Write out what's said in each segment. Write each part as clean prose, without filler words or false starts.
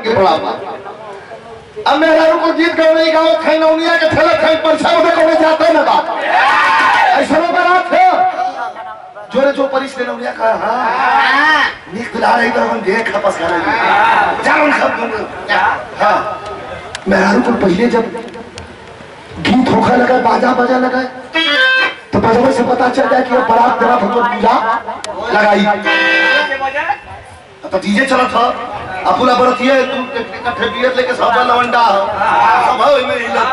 के पड़ा अब मेहरारू को गीत गाओ नहीं गाओ खैनौनिया के थेले खै परछा में कोने जाते ना बा ऐसा ना बात है जोरे जो परिस खैनौनिया का हां निक दिला रही तो हम देख खपस कर रही जान सब हां मेहरारू को पहले जब गीत होखा लगा बाजा बजा लगा तो बजवे से पता चल जाए कि वो बारात तरफ हमको पूजा लगाई तो डीजे चला था अपुला बरतिया तुम इकट्ठे बियर लेके सब लवंडा सब है में हिलत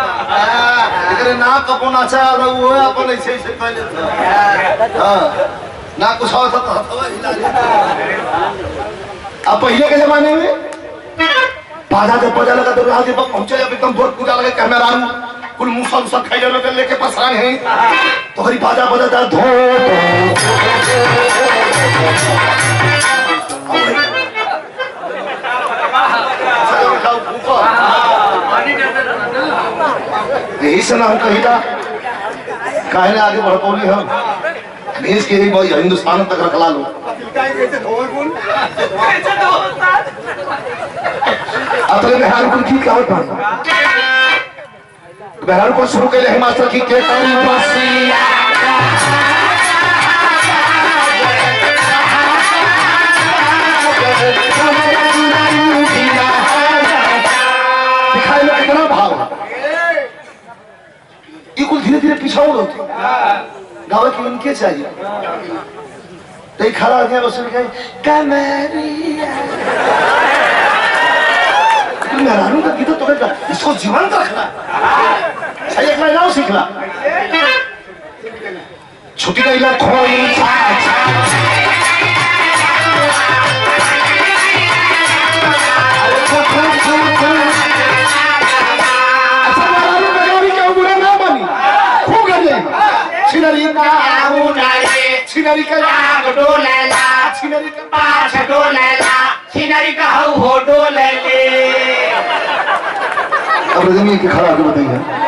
एकरे ना कपोना चा वो अपन ऐसे ऐसे पहले था हां ना कुछ और था हिला अब पहले के जमाने में बाजा जब बजा लगा तो राज जब पहुंचे जब एकदम जोर पूजा लगे कैमरा कुल मुसल सब खाई लोग लेके परेशान है तो हरी बाजा बजा धो यही से ना हम कहिला काहे आगे बढ़ पौली हम देश के भाई हिंदुस्तान तक रखला लो अपने बिहार को की क्या होता बिहार को शुरू के लिए हिमाचल की के कितना भाव ये कुल धीरे धीरे पिछाड़ होते गाँव की उनके चाहिए तो खड़ा हो गया बस मेहरानों का गीत तो इसको जीवंत रखना सही एक महिलाओं सीखला छुट्टी का इलाज छिनरी का लाग डोलेला छिनरी का पाछ डोलेला छिनरी का हो डोलेले अब रजनी के खड़ा के बताइए